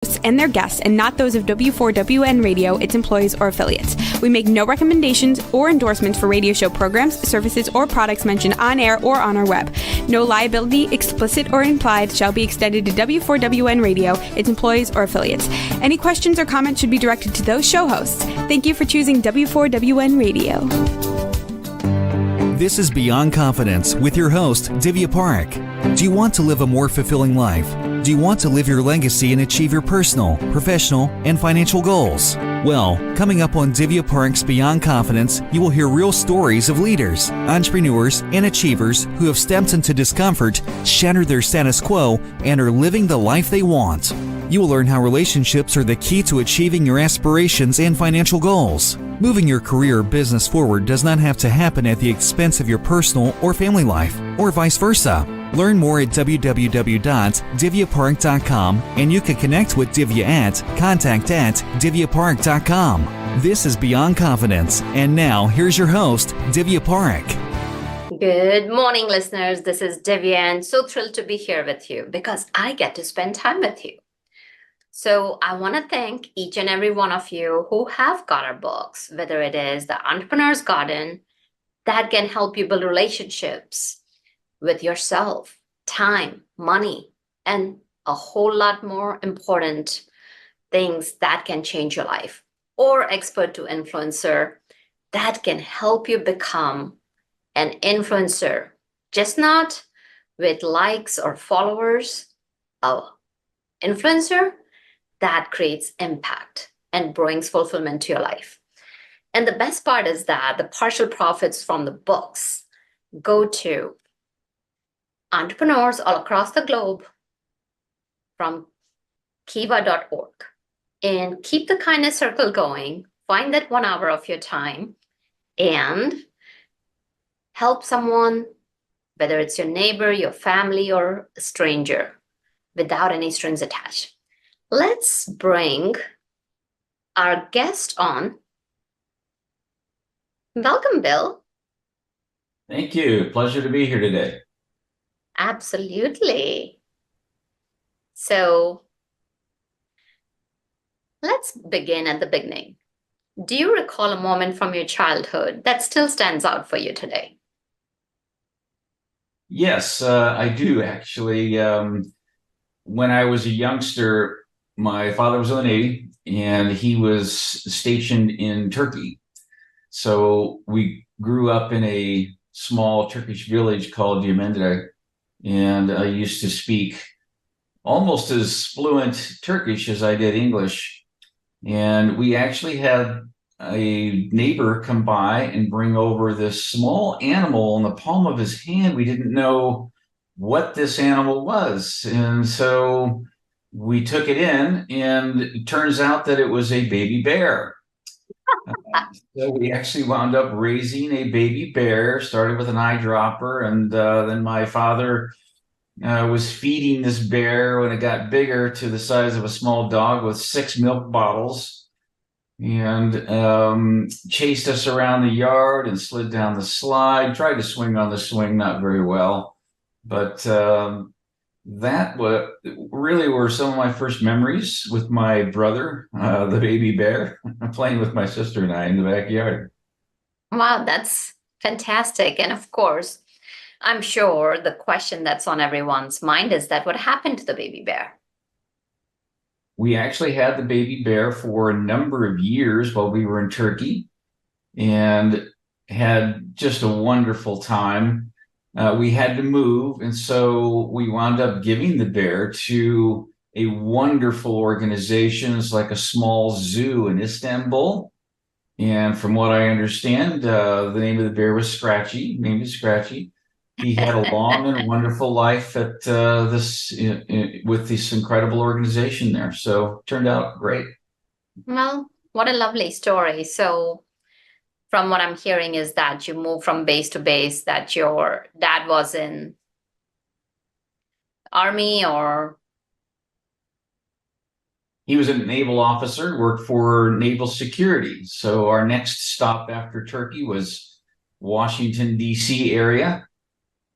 and their guests and not those of W4WN Radio, its employees, or affiliates. We make no recommendations or endorsements for radio show programs, services, or products mentioned on air or on our web. No liability, explicit or implied, shall be extended to W4WN Radio, its employees, or affiliates. Any questions or comments should be directed to those show hosts. Thank you for choosing W4WN Radio. This is Beyond Confidence with your host, Divya Parekh. Do you want to live a more fulfilling life? Do you want to live your legacy and achieve your personal, professional, and financial goals? Well, coming up on Divya Parekh's Beyond Confidence, you will hear real stories of leaders, entrepreneurs, and achievers who have stepped into discomfort, shattered their status quo, and are living the life they want. You will learn how relationships are the key to achieving your aspirations and financial goals. Moving your career or business forward does not have to happen at the expense of your personal or family life, or vice versa. Learn more at www.divyaparekh.com, and you can connect with Divya at contact@divyaparekh.com. This is Beyond Confidence, and now here's your host, Divya Parekh. Good morning, listeners. This is Divya, and so thrilled to be here with you because I get to spend time with you. So I want to thank each and every one of you who have got our books, whether it is The Entrepreneur's Garden, that can help you build relationships with yourself, time, money, and a whole lot more important things that can change your life, or Expert to Influencer, that can help you become an influencer, just not with likes or followers, an influencer that creates impact and brings fulfillment to your life. And the best part is that the partial profits from the books go to entrepreneurs all across the globe from kiva.org. And keep the kindness circle going. Find that 1 hour of your time and help someone, whether it's your neighbor, your family, or a stranger, without any strings attached. Let's bring our guest on. Welcome, Bill. Thank you. Pleasure to be here today. Absolutely. So let's begin at the beginning. Do you recall a moment from your childhood that still stands out for you today? Yes, I do actually. When I was a youngster, my father was in the Navy and he was stationed in Turkey. So we grew up in a small Turkish village called Diamandere, and I used to speak almost as fluent Turkish as I did English. And we actually had a neighbor come by and bring over this small animal in the palm of his hand. We didn't know what this animal was. And so we took it in, and it turns out that it was a baby bear. So we actually wound up raising a baby bear, started with an eyedropper, and then my father was feeding this bear when it got bigger to the size of a small dog with 6 milk bottles, and chased us around the yard and slid down the slide, tried to swing on the swing, not very well. But that really were some of my first memories with my brother, the baby bear, playing with my sister and I in the backyard. Wow, that's fantastic. And of course, I'm sure the question that's on everyone's mind is that what happened to the baby bear? We actually had the baby bear for a number of years while we were in Turkey and had just a wonderful time. We had to move, and so we wound up giving the bear to a wonderful organization. It's like a small zoo in Istanbul. And from what I understand, the name of the bear was Scratchy, named Scratchy. He had a long and wonderful life at with this incredible organization there. So it turned out great. Well, what a lovely story. So from what I'm hearing is that you moved from base to base, that your dad was in Army or? He was a naval officer, worked for naval security. So our next stop after Turkey was Washington, D.C. area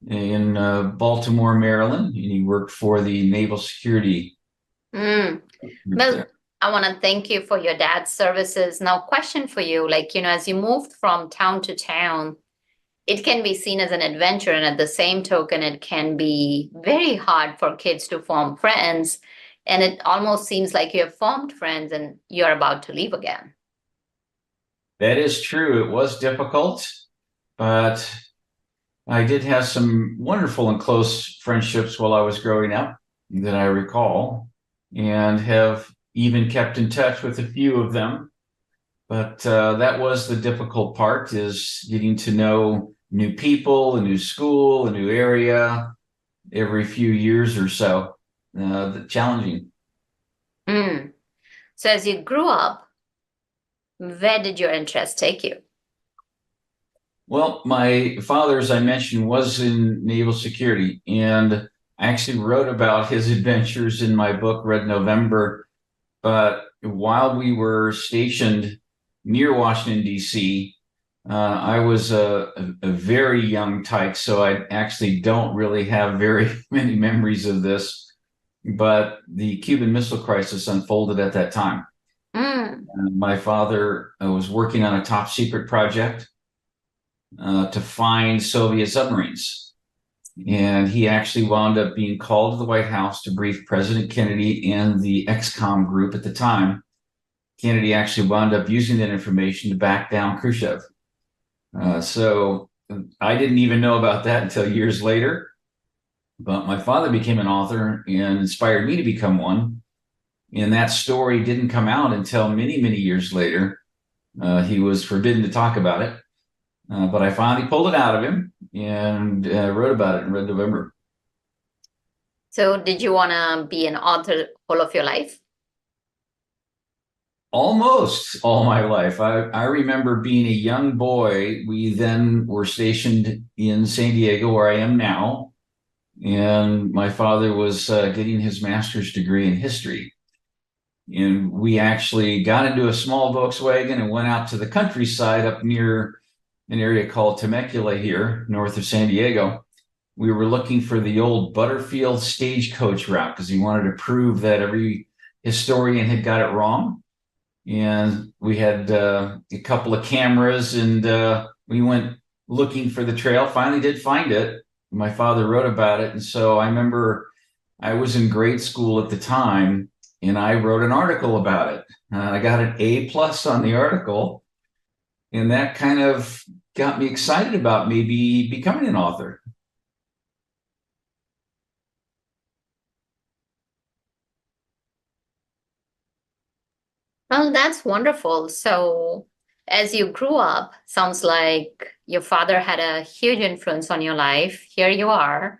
in Baltimore, Maryland. And he worked for the naval security Well, I want to thank you for your dad's services. Now, question for you, as you moved from town to town, it can be seen as an adventure, and at the same token, it can be very hard for kids to form friends. And it almost seems like you have formed friends and you're about to leave again. That is true. It was difficult, but I did have some wonderful and close friendships while I was growing up that I recall, and have even kept in touch with a few of them. But that was the difficult part, is getting to know new people, a new school, a new area every few years or so. Challenging. So as you grew up, where did your interest take you? Well, my father, as I mentioned, was in naval security, and I actually wrote about his adventures in my book, Red November. But while we were stationed near Washington, D.C., I was a very young tyke, so I actually don't really have very many memories of this. But the Cuban Missile Crisis unfolded at that time. My father was working on a top secret project to find Soviet submarines. And he actually wound up being called to the White House to brief President Kennedy and the XCOM group at the time. Kennedy actually wound up using that information to back down Khrushchev. So I didn't even know about that until years later. But my father became an author and inspired me to become one. And that story didn't come out until many, many years later. He was forbidden to talk about it. But I finally pulled it out of him and wrote about it in Red November. So did you want to be an author all of your life? Almost all my life. I remember being a young boy. We then were stationed in San Diego, where I am now. And my father was getting his master's degree in history. And we actually got into a small Volkswagen and went out to the countryside up near an area called Temecula here, north of San Diego. We were looking for the old Butterfield stagecoach route because he wanted to prove that every historian had got it wrong. And we had a couple of cameras, and we went looking for the trail, finally did find it. My father wrote about it. And so I remember I was in grade school at the time, and I wrote an article about it. I got an A+ on the article, and that kind of got me excited about maybe becoming an author. Well, that's wonderful. So as you grew up, sounds like your father had a huge influence on your life. Here you are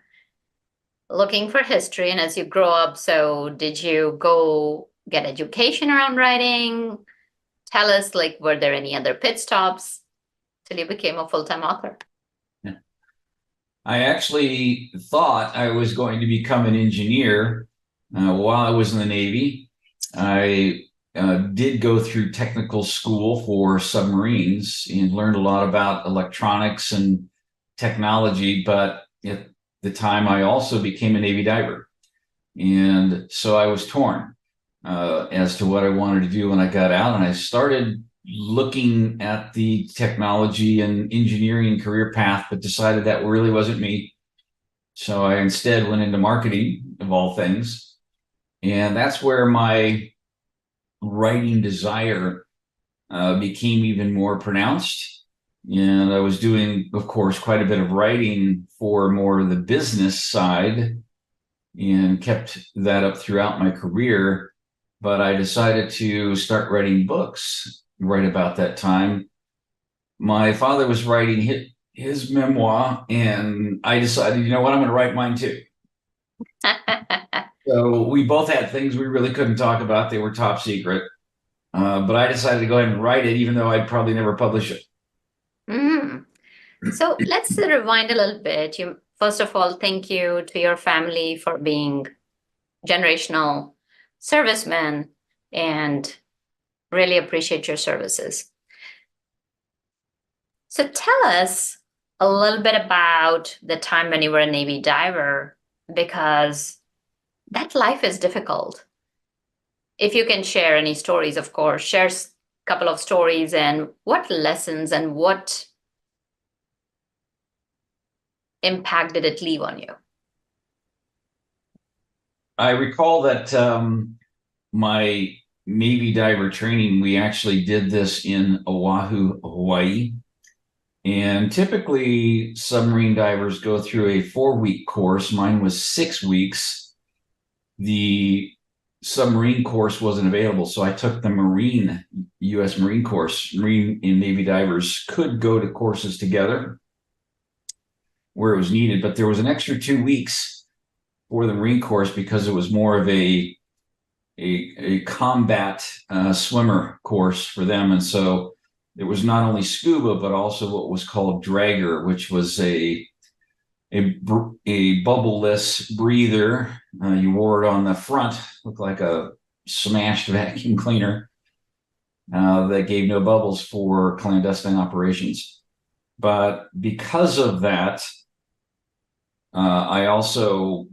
looking for history. And as you grow up, so did you go get education around writing? Tell us, were there any other pit stops till you became a full-time author? I actually thought I was going to become an engineer while I was in the Navy. I did go through technical school for submarines and learned a lot about electronics and technology, but at the time I also became a Navy diver. And so I was torn as to what I wanted to do when I got out. And I started looking at the technology and engineering career path, but decided that really wasn't me. So I instead went into marketing, of all things. And that's where my writing desire became even more pronounced. And I was doing, of course, quite a bit of writing for more of the business side, and kept that up throughout my career. But I decided to start writing books right about that time. My father was writing his memoir, and I decided, you know what, I'm going to write mine too. So we both had things we really couldn't talk about. They were top secret. But I decided to go ahead and write it, even though I'd probably never publish it. So let's rewind a little bit. First of all, thank you to your family for being generational servicemen, and really appreciate your services. So tell us a little bit about the time when you were a Navy diver, because that life is difficult. If you can share any stories, of course, share a couple of stories and what lessons and what impact did it leave on you? I recall that my Navy diver training, we actually did this in Oahu, Hawaii. And typically, submarine divers go through a 4-week course. Mine was 6 weeks. The submarine course wasn't available, so I took the U.S. Marine course. Marine and Navy divers could go to courses together where it was needed, but there was an extra 2 weeks for the Marine course because it was more of a combat swimmer course for them. And so it was not only scuba, but also what was called dragger, which was a bubbleless breather. You wore it on the front, looked like a smashed vacuum cleaner that gave no bubbles for clandestine operations. But because of that, I also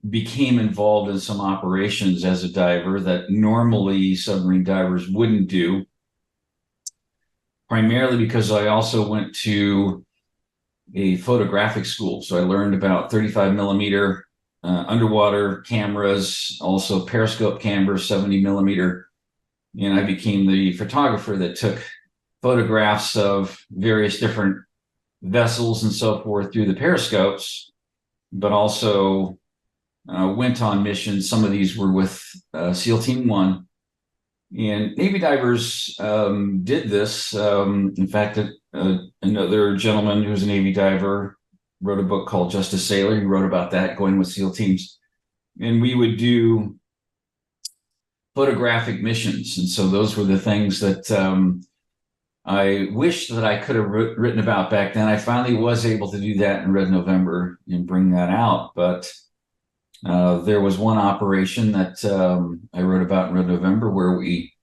became involved in some operations as a diver that normally submarine divers wouldn't do, primarily because I also went to a photographic school. So I learned about 35 millimeter underwater cameras, also periscope cameras, 70 millimeter. And I became the photographer that took photographs of various different vessels and so forth through the periscopes, but also went on missions. Some of these were with SEAL Team 1. And Navy divers did this. In fact, another gentleman who was a Navy diver wrote a book called Just a Sailor. He wrote about that, going with SEAL teams. And we would do photographic missions. And so those were the things that I wish that I could have written about back then. I finally was able to do that in Red November and bring that out. But there was one operation that I wrote about in Red November where we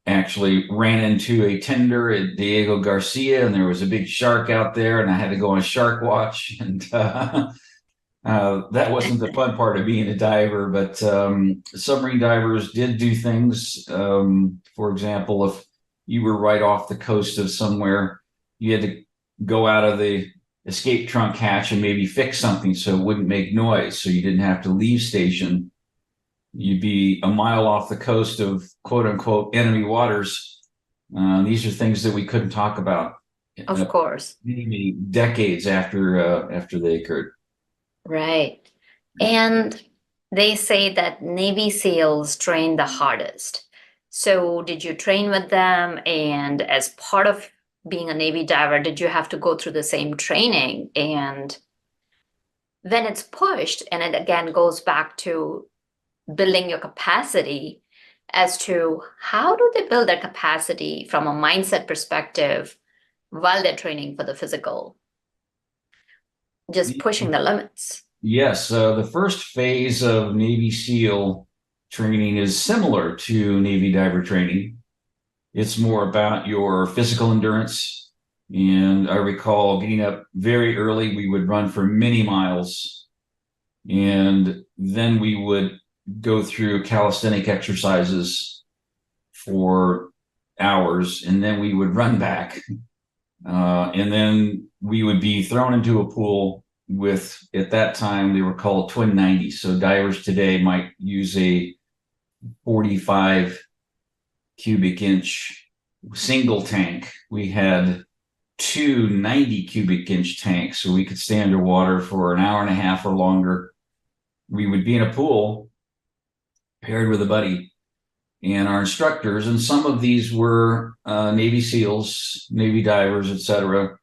actually ran into a tender at Diego Garcia, and there was a big shark out there, and I had to go on shark watch. And that wasn't the fun part of being a diver, but submarine divers did do things. For example, if you were right off the coast of somewhere, you had to go out of the escape trunk hatch and maybe fix something so it wouldn't make noise, so you didn't have to leave station. You'd be a mile off the coast of quote unquote enemy waters. These are things that we couldn't talk about. Of course. Many decades after they occurred. Right. And they say that Navy SEALs train the hardest. So did you train with them? And as part of being a Navy diver, did you have to go through the same training? And then it's pushed, and it again goes back to building your capacity as to how do they build their capacity from a mindset perspective while they're training for the physical, just pushing the limits. Yes, the first phase of Navy SEAL training is similar to Navy diver training. It's more about your physical endurance. And I recall getting up very early. We would run for many miles, and then we would go through calisthenic exercises for hours, and then we would run back. And then we would be thrown into a pool with, at that time, they were called twin 90s. So divers today might use a 45 cubic inch single tank. We had two 90 cubic inch tanks, so we could stay underwater for an hour and a half or longer. We would be in a pool paired with a buddy and our instructors, and some of these were Navy SEALs, Navy divers, etc.,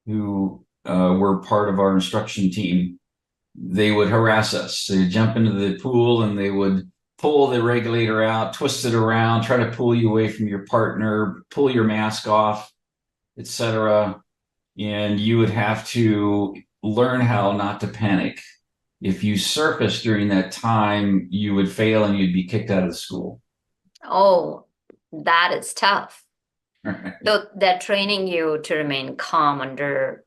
who were part of our instruction team. They would harass us. They'd jump into the pool and they would pull the regulator out, twist it around, try to pull you away from your partner, pull your mask off, etc. And you would have to learn how not to panic. If you surfaced during that time, you would fail and you'd be kicked out of the school. Oh, that is tough. So they're training you to remain calm under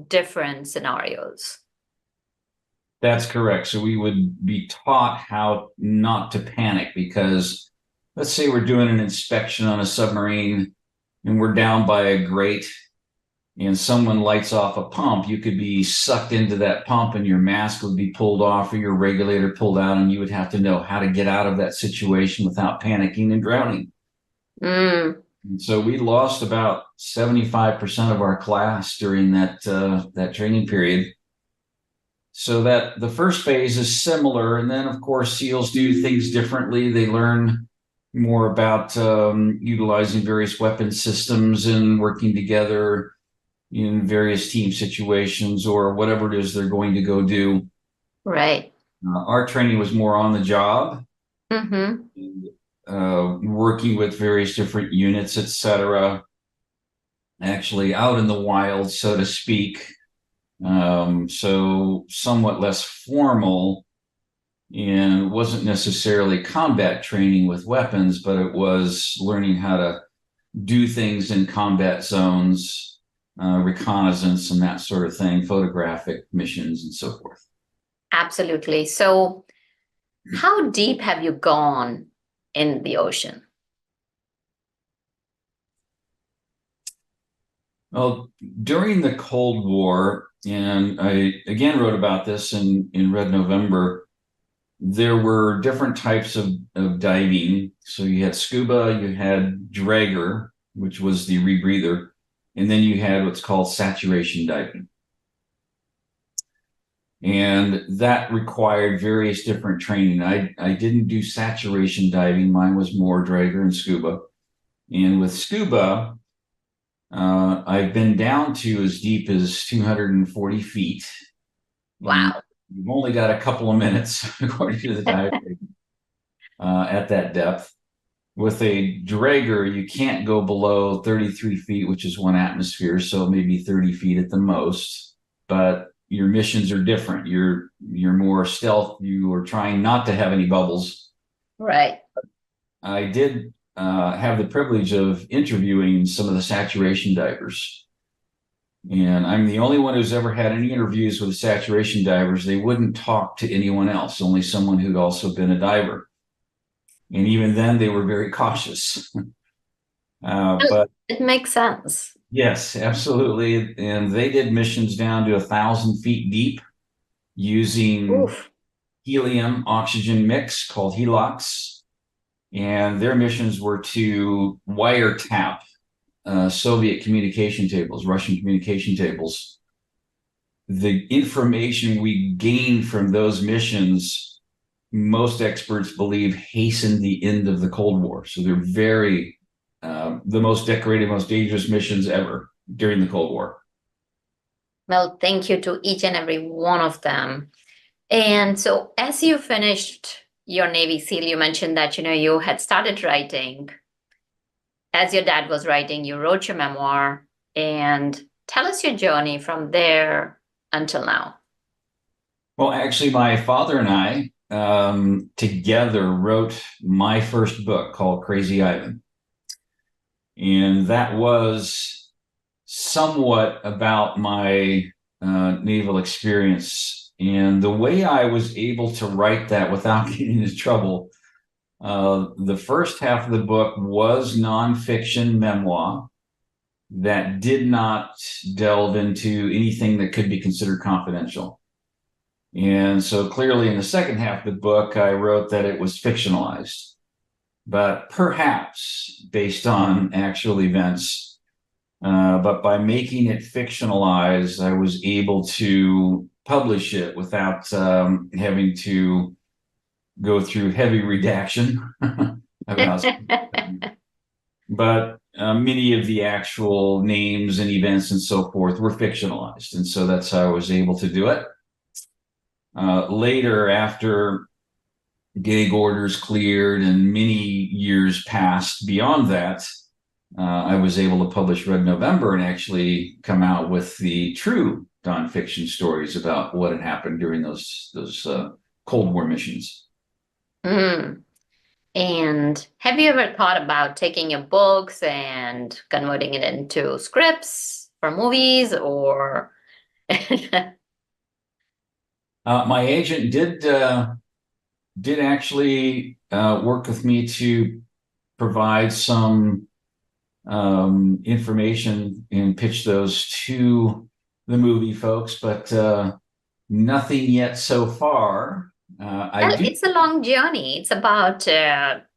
different scenarios. That's correct. So we would be taught how not to panic because let's say we're doing an inspection on a submarine and we're down by a grate and someone lights off a pump, you could be sucked into that pump and your mask would be pulled off or your regulator pulled out, and you would have to know how to get out of that situation without panicking and drowning. Mm. And so we lost about 75% of our class during that training period. So that the first phase is similar, and then of course SEALs do things differently. They learn more about utilizing various weapon systems and working together in various team situations or whatever it is they're going to go do. Right. Our training was more on the job, Mm-hmm. working with various different units, etc. Actually out in the wild, so to speak. So somewhat less formal, and wasn't necessarily combat training with weapons, but it was learning how to do things in combat zones, reconnaissance and that sort of thing, photographic missions and so forth. Absolutely. So how deep have you gone in the ocean? Well, during the Cold War, and I again wrote about this in Red November, there were different types of diving. So you had scuba, you had dragger, which was the rebreather, and then you had what's called saturation diving. And that required various different training. I didn't do saturation diving. Mine was more dragger and scuba. And with scuba, I've been down to as deep as 240 feet. Wow. You've only got a couple of minutes, according to the dive at that depth. With a dragger, you can't go below 33 feet, which is 1 atmosphere, so maybe 30 feet at the most. But your missions are different. You're more stealth. You are trying not to have any bubbles. Right. I did have the privilege of interviewing some of the saturation divers. And I'm the only one who's ever had any interviews with the saturation divers. They wouldn't talk to anyone else, only someone who'd also been a diver. And even then, they were very cautious. But it makes sense. Yes, absolutely. And they did missions down to 1,000 feet deep using Oof. helium oxygen mix called HELOX. And their missions were to wiretap Soviet communication tables, Russian communication tables. The information we gained from those missions, most experts believe, hastened the end of the Cold War. So they're very the most decorated, most dangerous missions ever during the Cold War. Well, thank you to each and every one of them. And so as you finished your Navy SEAL, you mentioned that, you had started writing. As your dad was writing, you wrote your memoir. And tell us your journey from there until now. Well, actually, my father and I together wrote my first book called Crazy Ivan. And that was somewhat about my naval experience. And the way I was able to write that without getting into trouble, the first half of the book was nonfiction memoir that did not delve into anything that could be considered confidential. And so clearly in the second half of the book, I wrote that it was fictionalized, but perhaps based on actual events. But by making it fictionalized, I was able to publish it without having to go through heavy redaction about but many of the actual names and events and so forth were fictionalized. And so that's how I was able to do it. Later, after gag orders cleared and many years passed beyond that, I was able to publish Red November and actually come out with the true nonfiction stories about what had happened during those Cold War missions. Mm. And have you ever thought about taking your books and converting it into scripts for movies or? My agent did actually work with me to provide some information and pitch those to the movie folks, but nothing yet so far. Well, it's a long journey. It's about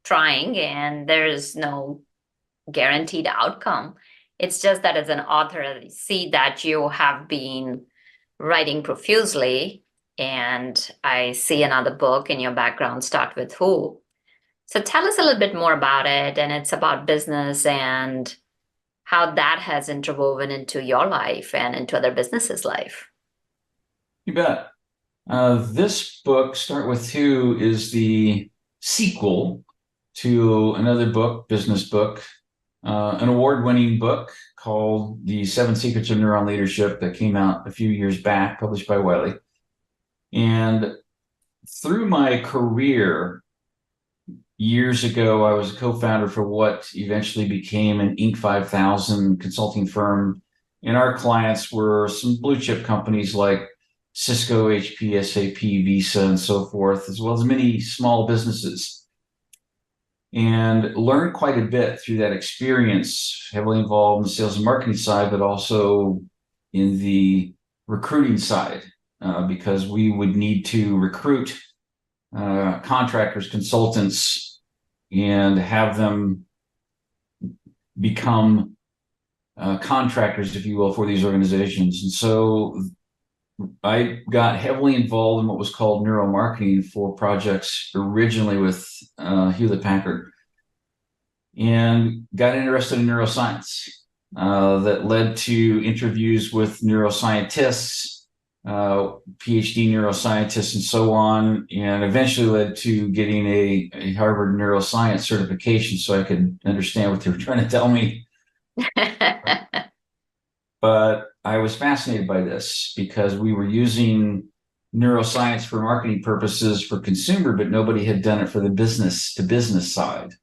trying, and there is no guaranteed outcome. It's just that as an author, I see that you have been writing profusely, and I see another book in your background, Start With Who. So tell us a little bit more about it, and it's about business and how that has interwoven into your life and into other businesses' life. You bet. This book, Start With Who, is the sequel to another book, business book, an award-winning book called The 7 Secrets of Neuron Leadership that came out a few years back, published by Wiley. And through my career, years ago, I was a co-founder for what eventually became an Inc. 5000 consulting firm. And our clients were some blue chip companies like Cisco, HP, SAP, Visa, and so forth, as well as many small businesses. And learned quite a bit through that experience, heavily involved in the sales and marketing side, but also in the recruiting side, because we would need to recruit contractors, consultants, and have them become contractors, if you will, for these organizations. And so I got heavily involved in what was called neuromarketing for projects originally with Hewlett Packard, and got interested in neuroscience. That led to interviews with neuroscientists, PhD neuroscientists, and so on, and eventually led to getting a Harvard neuroscience certification so I could understand what they were trying to tell me. But I was fascinated by this because we were using neuroscience for marketing purposes for consumer, but nobody had done it for the business to business side,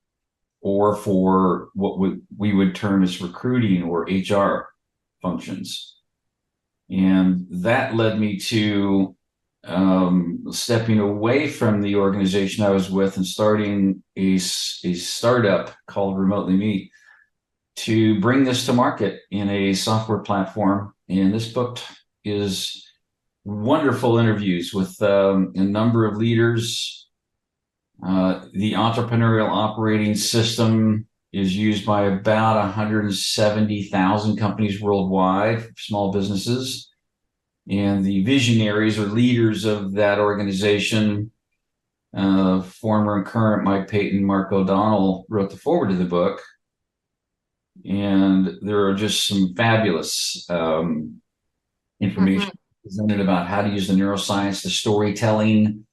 or for what we would term as recruiting or HR functions. And that led me to stepping away from the organization I was with and starting a startup called Remotely Me to bring this to market in a software platform. And this book is wonderful interviews with a number of leaders. The entrepreneurial operating system is used by about 170,000 companies worldwide, small businesses. And the visionaries or leaders of that organization, former and current Mike Payton, Mark O'Donnell, wrote the foreword to the book. And there are just some fabulous information presented about how to use the neuroscience, the storytelling,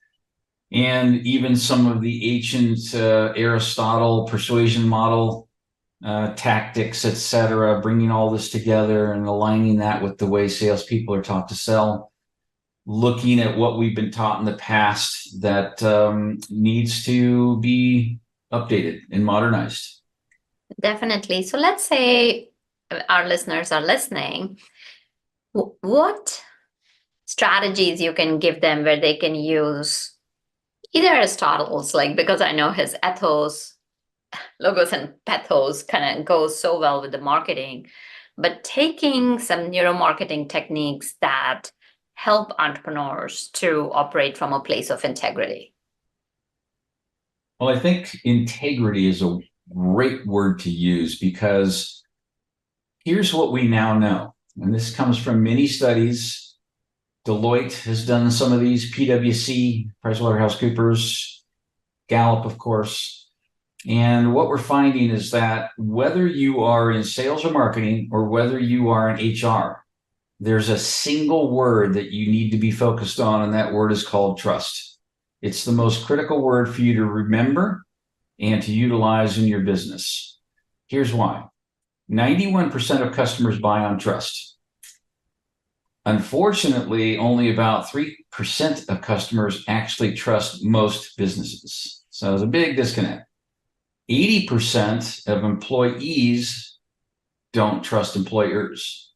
and even some of the ancient Aristotle persuasion model tactics, etc., bringing all this together and aligning that with the way salespeople are taught to sell, looking at what we've been taught in the past that needs to be updated and modernized. Definitely. So let's say our listeners are listening. What strategies you can give them where they can use either Aristotle's, like, because I know his ethos, logos and pathos kind of goes so well with the marketing, but taking some neuromarketing techniques that help entrepreneurs to operate from a place of integrity. Well, I think integrity is a great word to use, because here's what we now know, and this comes from many studies. Deloitte has done some of these, PwC, PricewaterhouseCoopers, Gallup, of course. And what we're finding is that whether you are in sales or marketing, or whether you are in HR, there's a single word that you need to be focused on, and that word is called trust. It's the most critical word for you to remember and to utilize in your business. Here's why. 91% of customers buy on trust. Unfortunately, only about 3% of customers actually trust most businesses. So there's a big disconnect. 80% of employees don't trust employers.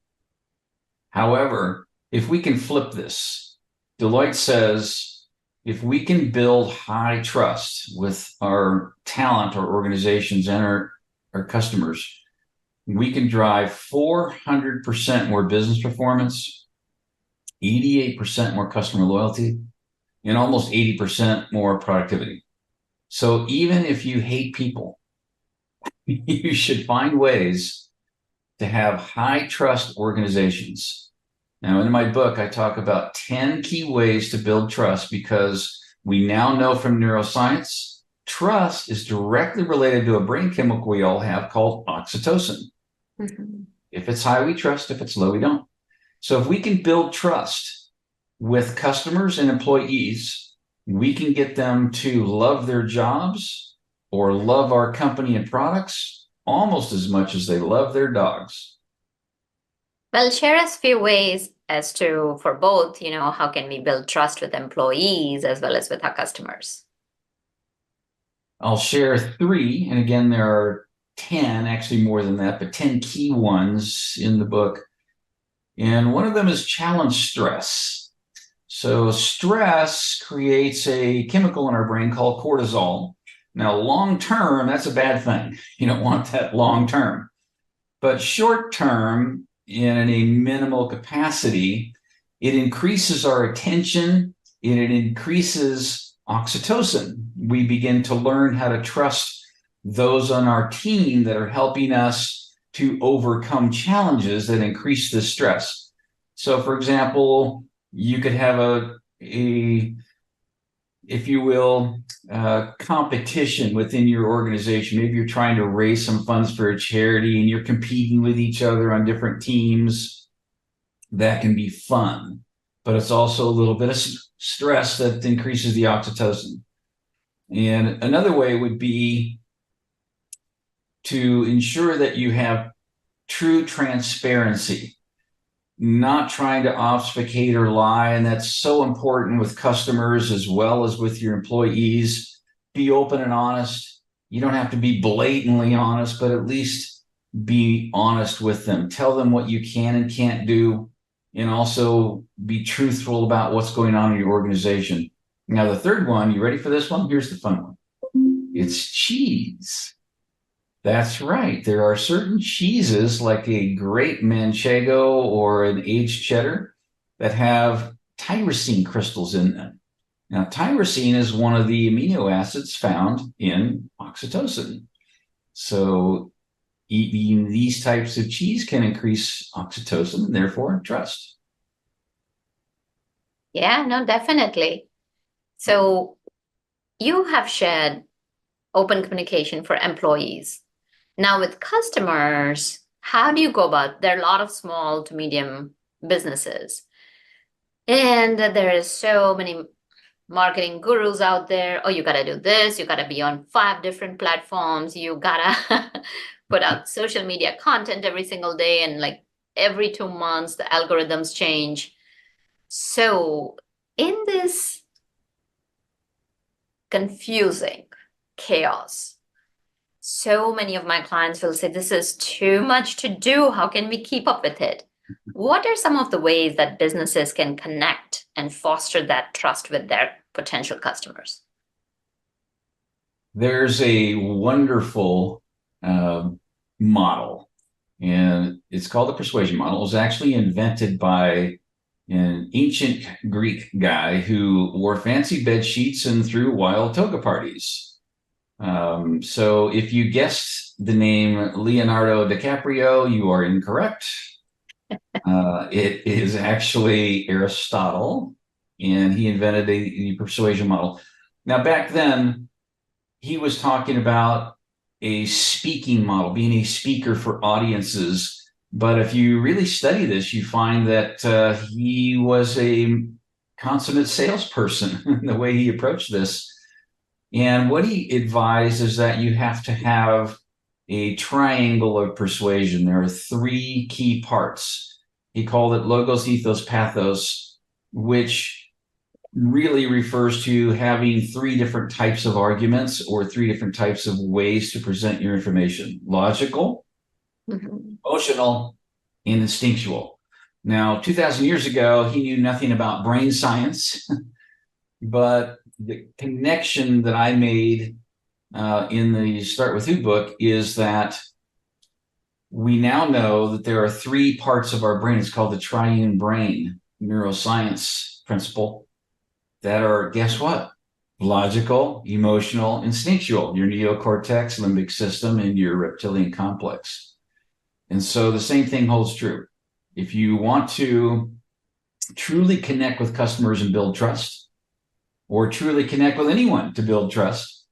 However, if we can flip this Deloitte says if we can build high trust with our talent, our organizations, and our customers, we can drive 400% more business performance, 88% more customer loyalty, and almost 80% more productivity. So even if you hate people, you should find ways to have high trust organizations. Now, in my book, I talk about 10 key ways to build trust because we now know from neuroscience, trust is directly related to a brain chemical we all have called oxytocin. Mm-hmm. If it's high, we trust. If it's low, we don't. So if we can build trust with customers and employees, we can get them to love their jobs or love our company and products almost as much as they love their dogs. Well, share us a few ways as to, for both, how can we build trust with employees as well as with our customers? I'll share 3. And again, there are 10, actually more than that, but 10 key ones in the book. And one of them is challenge stress. So stress creates a chemical in our brain called cortisol. Now, long term, that's a bad thing. You don't want that long term. But short term, in a minimal capacity, it increases our attention, and it increases oxytocin. We begin to learn how to trust those on our team that are helping us to overcome challenges that increase the stress. So, for example, you could have a if you will, competition within your organization. Maybe you're trying to raise some funds for a charity and you're competing with each other on different teams. That can be fun, but it's also a little bit of stress that increases the oxytocin. And another way would be to ensure that you have true transparency, not trying to obfuscate or lie. And that's so important with customers as well as with your employees. Be open and honest. You don't have to be blatantly honest, but at least be honest with them. Tell them what you can and can't do, and also be truthful about what's going on in your organization. Now, the third one, you ready for this one? Here's the fun one. It's cheese. That's right. There are certain cheeses like a great manchego or an aged cheddar that have tyrosine crystals in them. Now, tyrosine is one of the amino acids found in oxytocin. So eating these types of cheese can increase oxytocin and therefore trust. Yeah, no, definitely. So you have shared open communication for employees. Now, with customers, how do you go about? There are a lot of small to medium businesses, and there is so many marketing gurus out there. Oh, you got to do this. You got to be on 5 different platforms. You got to put out social media content every single day. And like every 2 months, the algorithms change. So in this confusing chaos, so many of my clients will say, this is too much to do. How can we keep up with it? What are some of the ways that businesses can connect and foster that trust with their potential customers? There's a wonderful model, and it's called the persuasion model. It was actually invented by an ancient Greek guy who wore fancy bed sheets and threw wild toga parties. So if you guessed the name Leonardo DiCaprio, you are incorrect. It is actually Aristotle, and he invented the persuasion model. Now, back then, he was talking about a speaking model, being a speaker for audiences. But if you really study this, you find that he was a consummate salesperson in the way he approached this. And what he advised is that you have to have a triangle of persuasion. There are 3 key parts. He called it logos, ethos, pathos, which really refers to having 3 different types of arguments or 3 different types of ways to present your information: logical, emotional, and instinctual. Now, 2,000 years ago, he knew nothing about brain science, but the connection that I made in the Start With Who book is that we now know that there are three parts of our brain. It's called the triune brain neuroscience principle that are, guess what? Logical, emotional, instinctual, your neocortex, limbic system, and your reptilian complex. And so the same thing holds true. If you want to truly connect with customers and build trust, or truly connect with anyone to build trust,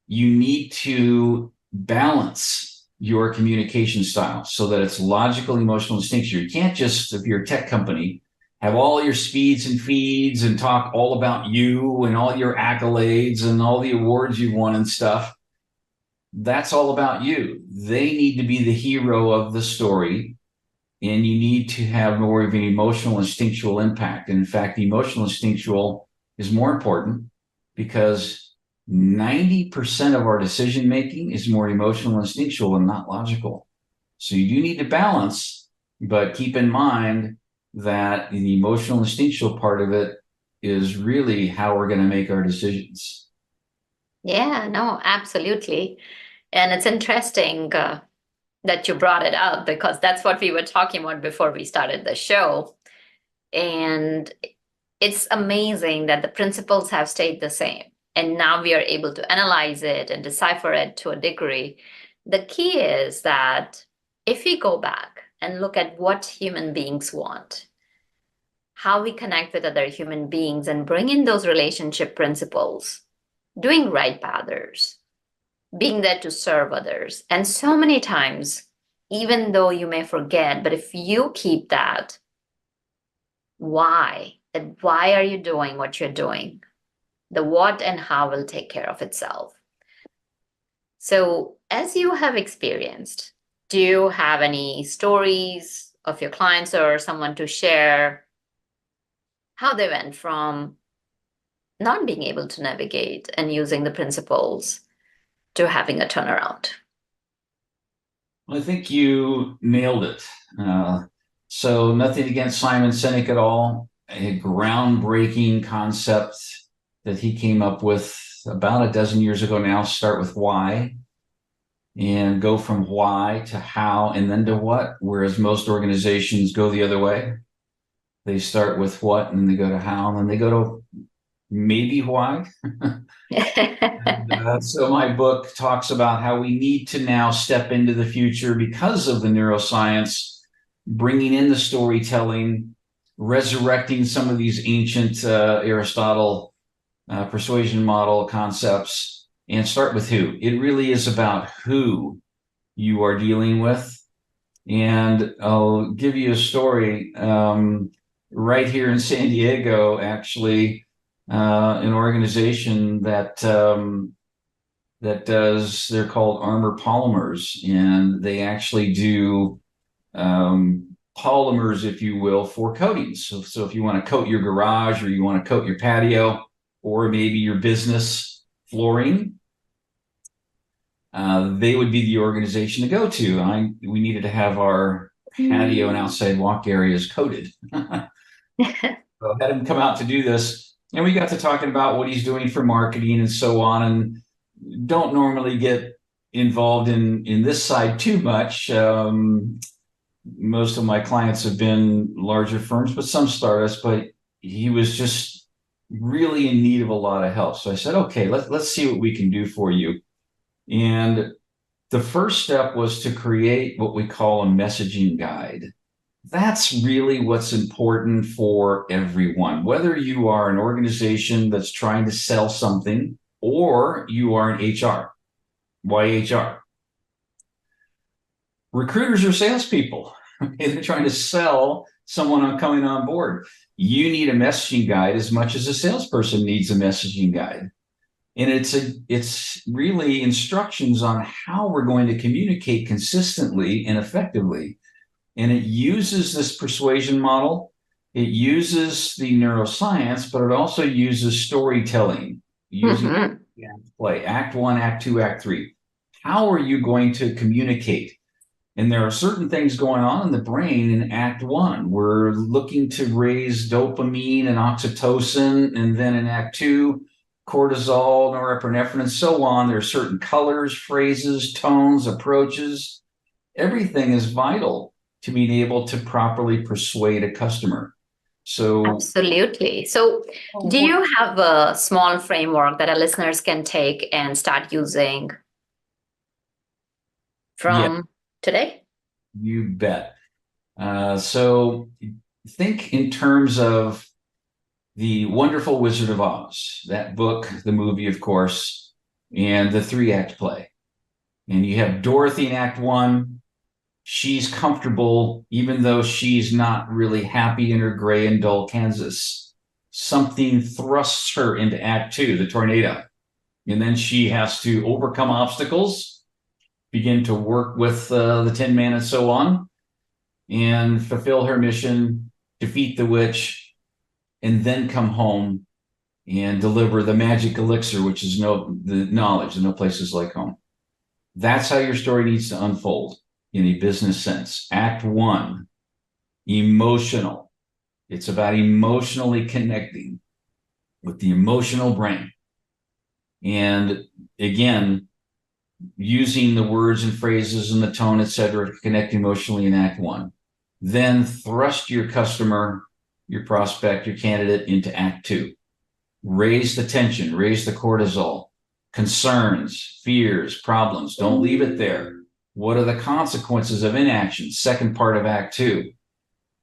you need to balance your communication style so that it's logical, emotional, instinctual. You can't just, if you're a tech company, have all your speeds and feeds and talk all about you and all your accolades and all the awards you won and stuff. That's all about you. They need to be the hero of the story, and you need to have more of an emotional, instinctual impact. And in fact, emotional, instinctual is more important because 90% of our decision making is more emotional, instinctual, and not logical. So you do need to balance, but keep in mind that the emotional, instinctual part of it is really how we're going to make our decisions. Yeah, no, absolutely. And it's interesting that you brought it up, because that's what we were talking about before we started the show. And it's amazing that the principles have stayed the same. And now we are able to analyze it and decipher it to a degree. The key is that if we go back and look at what human beings want, how we connect with other human beings and bring in those relationship principles, doing right by others, being there to serve others. And so many times, even though you may forget, but if you keep that why are you doing what you're doing, the what and how will take care of itself. So as you have experienced, do you have any stories of your clients or someone to share how they went from not being able to navigate and using the principles to having a turnaround? Well, I think you nailed it. So nothing against Simon Sinek at all. A groundbreaking concept that he came up with about a dozen years ago now. Start with why and go from why to how and then to what, whereas most organizations go the other way. They start with what and then they go to how and then they go to maybe why. So my book talks about how we need to now step into the future because of the neuroscience, bringing in the storytelling, resurrecting some of these ancient Aristotle persuasion model concepts, and start with who. It really is about who you are dealing with. And I'll give you a story right here in San Diego, actually, an organization that does, they're called Armor Polymers, and they actually do polymers, if you will, for coatings. So if you want to coat your garage or you want to coat your patio or maybe your business flooring, they would be the organization to go to. We needed to have our patio and outside walk areas coated. So I had him come out to do this, and we got to talking about what he's doing for marketing and so on, and don't normally get involved in this side too much. Most of my clients have been larger firms, but some startups, but he was just really in need of a lot of help. So I said, okay, let's see what we can do for you. And the first step was to create what we call a messaging guide. That's really what's important for everyone, whether you are an organization that's trying to sell something or you are an HR. Why HR? Recruiters are salespeople. They're trying to sell someone coming on board. You need a messaging guide as much as a salesperson needs a messaging guide. And it's really instructions on how we're going to communicate consistently and effectively. And it uses this persuasion model. It uses the neuroscience, but it also uses storytelling, using play, act 1, act 2, act 3. How are you going to communicate? And there are certain things going on in the brain in Act One. We're looking to raise dopamine and oxytocin, and then in Act Two, cortisol, norepinephrine, and so on. There are certain colors, phrases, tones, approaches. Everything is vital to being able to properly persuade a customer. So, Absolutely. So, do you have a small framework that our listeners can take and start using yeah, from today? you bet. So think in terms of The Wonderful Wizard of Oz, that book, the movie, of course, and the 3-act play. And you have Dorothy in Act One. She's comfortable, even though she's not really happy in her gray and dull Kansas. Something thrusts her into Act Two, the tornado. And then she has to overcome obstacles, begin to work with the Tin Man and so on, and fulfill her mission, defeat the witch, and then come home and deliver the magic elixir, which is the knowledge, and no place is like home. That's how your story needs to unfold in a business sense. Act One, emotional. It's about emotionally connecting with the emotional brain. And again, using the words and phrases and the tone, et cetera, to connect emotionally in Act One. Then thrust your customer, your prospect, your candidate into Act Two. Raise the tension, raise the cortisol, concerns, fears, problems. Don't leave it there. What are the consequences of inaction? Second part of Act Two.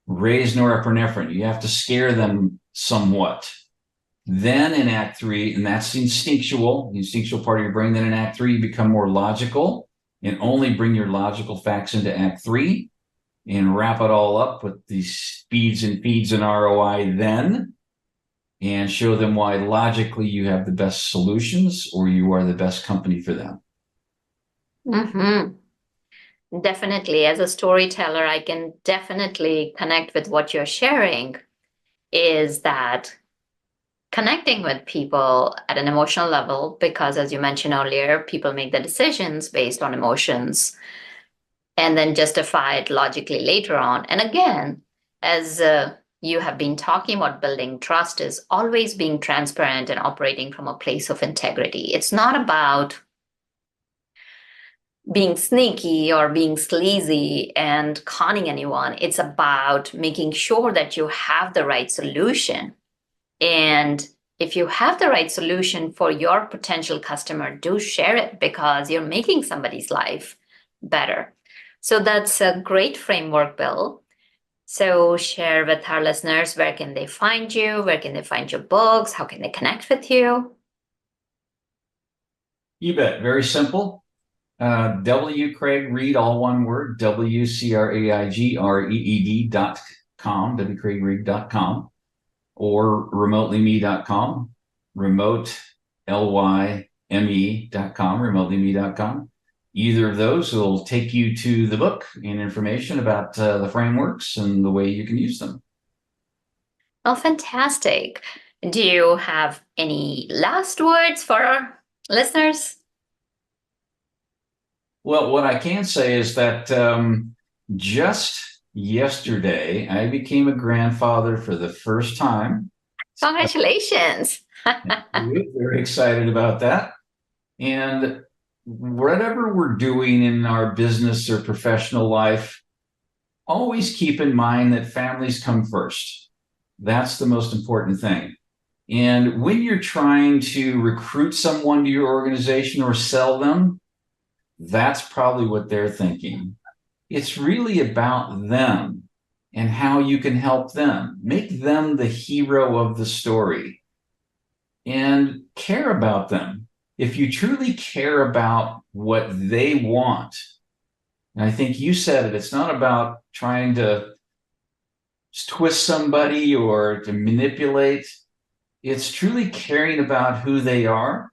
Raise norepinephrine. You have to scare them somewhat. Then in Act Three, and that's the instinctual part of your brain, then in Act Three, you become more logical and only bring your logical facts into Act Three and wrap it all up with the speeds and feeds and ROI then, and show them why logically you have the best solutions or you are the best company for them. Definitely. As a storyteller, I can definitely connect with what you're sharing, is that connecting with people at an emotional level, because as you mentioned earlier, people make the decisions based on emotions and then justify it logically later on. And again, as you have been talking about, building trust is always being transparent and operating from a place of integrity. It's not about being sneaky or being sleazy and conning anyone. It's about making sure that you have the right solution. And if you have the right solution for your potential customer, do share it, because you're making somebody's life better. So that's a great framework, Bill. So share with our listeners, where can they find you? Where can they find your books? How can they connect with you? You bet. Very simple. W. Craig Reed, all one word, WCRAIGREED.com, WCraigReed.com, or remotelyme.com, LYME.com, remotelyme.com. Either of those will take you to the book and information about the frameworks and the way you can use them. Oh, fantastic. Do you have any last words for our listeners? Well, what I can say is that just yesterday, I became a grandfather for the first time. Congratulations. Very excited about that. And whatever we're doing in our business or professional life, always keep in mind that families come first. That's the most important thing. And when you're trying to recruit someone to your organization or sell them, that's probably what they're thinking. It's really about them and how you can help them. Make them the hero of the story and care about them. If you truly care about what they want, and I think you said it, it's not about trying to twist somebody or to manipulate. It's truly caring about who they are,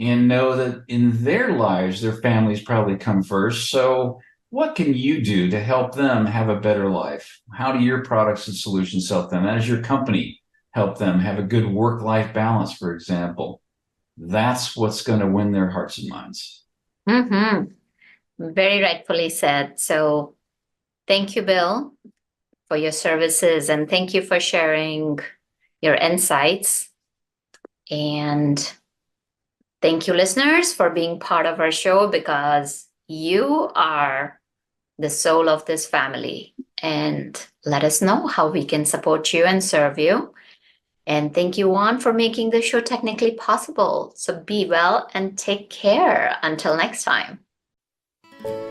and know that in their lives, their families probably come first. So what can you do to help them have a better life? How do your products and solutions help them? How does your company help them have a good work-life balance, for example? That's what's going to win their hearts and minds. Very rightfully said. So thank you, Bill, for your services, and thank you for sharing your insights. And thank you, listeners, for being part of our show, because you are the soul of this family. And let us know how we can support you and serve you. And thank you, Juan, for making the show technically possible. So be well and take care. Until next time.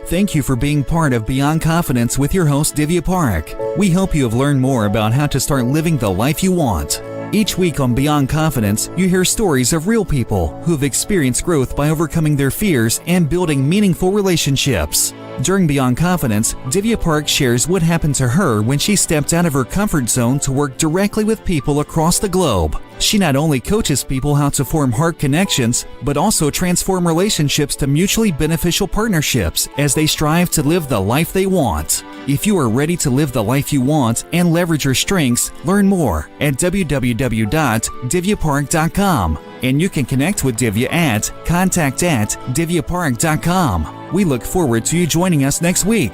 Thank you for being part of Beyond Confidence with your host, Divya Parekh. We hope you have learned more about how to start living the life you want. Each week on Beyond Confidence, you hear stories of real people who have experienced growth by overcoming their fears and building meaningful relationships. During Beyond Confidence, Divya Parekh shares what happened to her when she stepped out of her comfort zone to work directly with people across the globe. She not only coaches people how to form heart connections, but also transform relationships to mutually beneficial partnerships as they strive to live the life they want. If you are ready to live the life you want and leverage your strengths, learn more at www.divyaparekh.com. And you can connect with Divya at contact@divyaparekh.com. We look forward to you joining us next week.